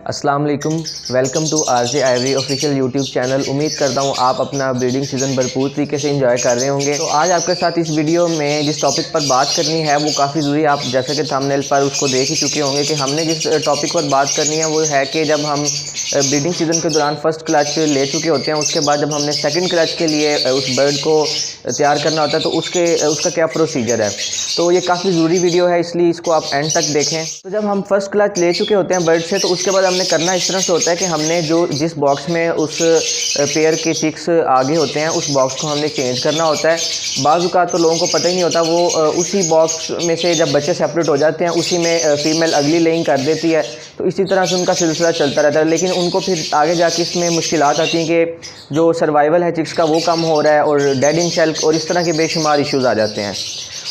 अस्सलाम वालेकुम, welcome to RJ Ivory official YouTube channel. उम्मीद करता हूँ आप अपना ब्रीडिंग सीज़न भरपूर तरीके से एंजॉय कर रहे होंगे। तो आज आपके साथ इस वीडियो में जिस टॉपिक पर बात करनी है वो काफ़ी ज़रूरी, आप जैसे कि थंबनेल पर उसको देख ही चुके होंगे कि हमने जिस टॉपिक पर बात करनी है वो है कि जब हम ब्रीडिंग सीज़न के दौरान फर्स्ट क्लच ले चुके होते हैं, उसके बाद जब हमने सेकेंड क्लच के लिए उस बर्ड को तैयार करना होता है तो उसका क्या प्रोसीजर है। तो ये काफ़ी ज़रूरी वीडियो है, इसलिए इसको आप एंड तक देखें। तो जब हम फर्स्ट क्लच ले चुके होते हैं बर्ड से, तो उसके बाद हमने करना इस तरह से होता है कि हमने जिस बॉक्स में उस पेयर के चिक्स आगे होते हैं उस बॉक्स को हमने चेंज करना होता है। बाज़ औक़ात तो लोगों को पता ही नहीं होता, वो उसी बॉक्स में से जब बच्चे सेपरेट हो जाते हैं उसी में फ़ीमेल अगली लेइंग कर देती है, तो इसी तरह से उनका सिलसिला चलता रहता है। लेकिन उनको फिर आगे जाके इसमें मुश्किलात आती हैं कि जो सर्वाइवल है चिक्स का वो कम हो रहा है और डेड इन शेल और इस तरह के बेशुमार इश्यूज़ आ जाते हैं।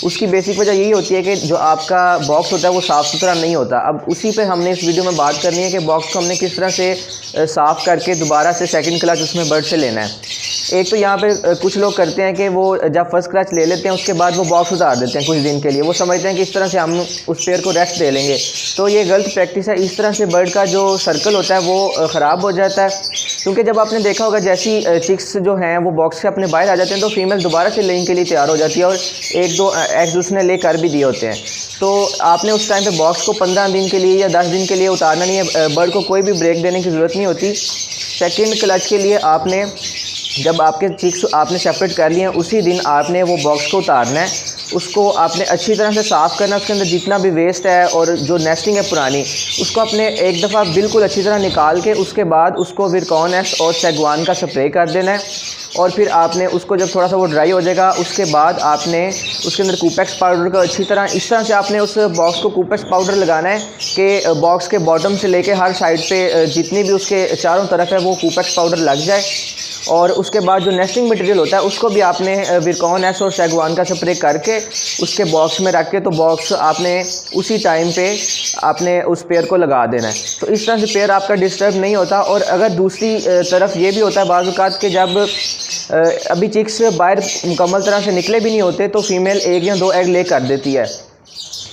उसकी बेसिक वजह यही होती है कि जो आपका बॉक्स होता है वो साफ़ सुथरा नहीं होता। अब उसी पे हमने इस वीडियो में बात करनी है कि बॉक्स को हमने किस तरह से साफ़ करके दोबारा से सेकंड क्लच उसमें बर्ड से लेना है। एक तो यहाँ पे कुछ लोग करते हैं कि वो जब फर्स्ट क्लच ले लेते हैं उसके बाद वो बॉक्स उतार देते हैं कुछ दिन के लिए, वो समझते हैं कि इस तरह से हम उस पेयर को रेस्ट दे लेंगे। तो ये गलत प्रैक्टिस है। इस तरह से बर्ड का जो सर्कल होता है वो ख़राब हो जाता है, क्योंकि जब आपने देखा होगा जैसी चिक्स जो हैं वो बॉक्स से अपने बाहर आ जाते हैं तो फीमेल दोबारा से लेइंग के लिए तैयार हो जाती है और एक दो एग्स उसने ले कर भी दिए होते हैं। तो आपने उस टाइम पे बॉक्स को 15 दिन के लिए या 10 दिन के लिए उतारना नहीं है। बर्ड को कोई भी ब्रेक देने की ज़रूरत नहीं होती। सेकंड क्लच के लिए आपने जब आपके चिक्स आपने सेपरेट कर लिए हैं उसी दिन आपने वो बॉक्स को उतारना है, उसको आपने अच्छी तरह से साफ़ करना, उसके अंदर जितना भी वेस्ट है और जो नेस्टिंग है पुरानी उसको आपने एक दफ़ा बिल्कुल अच्छी तरह निकाल के उसके बाद उसको विरकॉन एस और सैगवान का स्प्रे कर देना है। और फिर आपने उसको जब थोड़ा सा वो ड्राई हो जाएगा उसके बाद आपने उसके अंदर कूपेक्स पाउडर का अच्छी तरह इस तरह से आपने उस बॉक्स को कूपेक्स पाउडर लगाना है कि बॉक्स के बॉटम से लेके हर साइड पे जितनी भी उसके चारों तरफ है वो कूपेक्स पाउडर लग जाए। और उसके बाद जो नेस्टिंग मटेरियल होता है उसको भी आपने विरकॉन एस और सैगवान का स्प्रे करके उसके बॉक्स में रख के तो बॉक्स आपने उसी टाइम पे आपने उस पेयर को लगा देना है। तो इस तरह से पेयर आपका डिस्टर्ब नहीं होता। और अगर दूसरी तरफ ये भी होता है बाज़ औक़ात के जब अभी चिक्स बाहर मुकम्मल तरह से निकले भी नहीं होते तो फीमेल एक या दो एग ले कर देती है,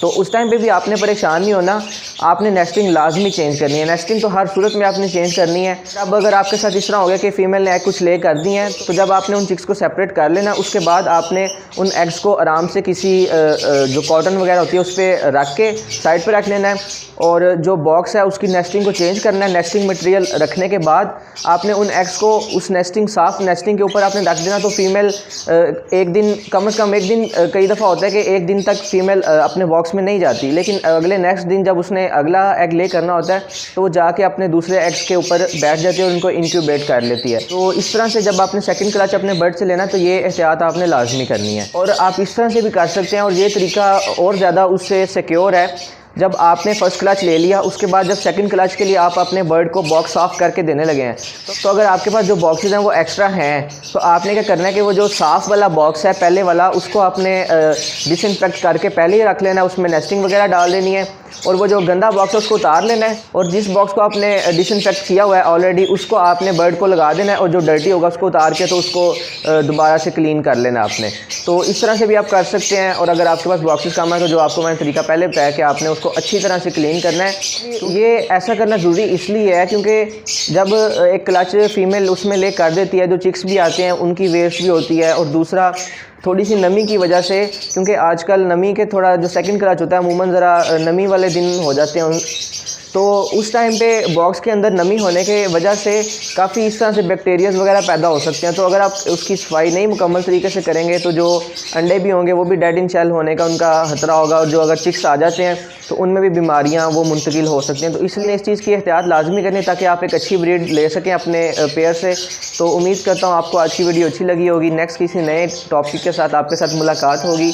तो उस टाइम पे भी आपने परेशान नहीं होना। आपने नेस्टिंग लाजमी चेंज करनी है। नेस्टिंग तो हर सूरत में आपने चेंज करनी है। अब अगर आपके साथ इस तरह हो गया कि फ़ीमेल ने एग कुछ ले कर दी हैं तो जब आपने उन चिक्स को सेपरेट कर लेना, उसके बाद आपने उन एग्स को आराम से किसी जो कॉटन वगैरह होती है उस पर रख के साइड पर रख लेना है और जो बॉक्स है उसकी नेस्टिंग को चेंज करना है। नेस्टिंग मटेरियल रखने के बाद आपने उन एग्स को उस नेस्टिंग साफ़ नेस्टिंग के ऊपर आपने रख देना। तो फीमेल एक दिन कम से कम एक दिन, कई दफ़ा होता है कि एक दिन तक फीमेल अपने बॉक्स में नहीं जाती, लेकिन अगले नेक्स्ट दिन जब उसने अगला एग ले करना होता है तो वो जाके अपने दूसरे एग्स के ऊपर बैठ जाती है और उनको इंक्यूबेट कर लेती है। तो इस तरह से जब आपने सेकंड क्लच अपने बर्ड से लेना तो ये एहतियात आपने लाजमी करनी है। और आप इस तरह से भी कर सकते हैं और ये तरीका और ज़्यादा उससे सिक्योर है। जब आपने फर्स्ट क्लच ले लिया उसके बाद जब सेकंड क्लच के लिए आप अपने बर्ड को बॉक्स साफ़ करके देने लगे हैं तो अगर आपके पास जो बॉक्सेस हैं वो एक्स्ट्रा हैं तो आपने क्या करना है कि वो जो साफ़ वाला बॉक्स है पहले वाला उसको आपने डिसइंफेक्ट करके पहले ही रख लेना है, उसमें नेस्टिंग वगैरह डाल देनी है और वो जो गंदा बॉक्स है उसको उतार लेना है और जिस बॉक्स को आपने डिसइंफेक्ट किया हुआ है ऑलरेडी उसको आपने बर्ड को लगा देना है और जो डर्टी होगा उसको उतार के तो उसको दोबारा से क्लीन कर लेना आपने। तो इस तरह से भी आप कर सकते हैं। और अगर आपके पास बॉक्सेस कम है तो जो आपको मैंने तरीका पहले बताया कि आपने उसको अच्छी तरह से क्लीन करना है। तो ये ऐसा करना ज़रूरी इसलिए है क्योंकि जब एक क्लच फीमेल उसमें ले कर देती है, जो चिक्स भी आते हैं उनकी वेस्ट भी होती है और दूसरा थोड़ी सी नमी की वजह से, क्योंकि आजकल नमी के थोड़ा जो सेकंड क्लच होता है अमूमन ज़रा नमी वाले दिन हो जाते हैं, तो उस टाइम पे बॉक्स के अंदर नमी होने के वजह से काफ़ी इस तरह से बैक्टीरियाज वगैरह पैदा हो सकते हैं। तो अगर आप उसकी सफाई नहीं मुकम्मल तरीके से करेंगे तो जो अंडे भी होंगे वो भी डेड इन शेल होने का उनका खतरा होगा और जो अगर चिक्स आ जाते हैं तो उनमें भी बीमारियां वो मुंतकिल हो सकती हैं। तो इसलिए इस चीज़ की एहतियात लाजमी करनी ताकि आप एक अच्छी ब्रीड ले सकें अपने पेयर से। तो उम्मीद करता हूँ आपको आज की वीडियो अच्छी लगी होगी। नेक्स्ट किसी नए टॉपिक के साथ आपके साथ मुलाकात होगी।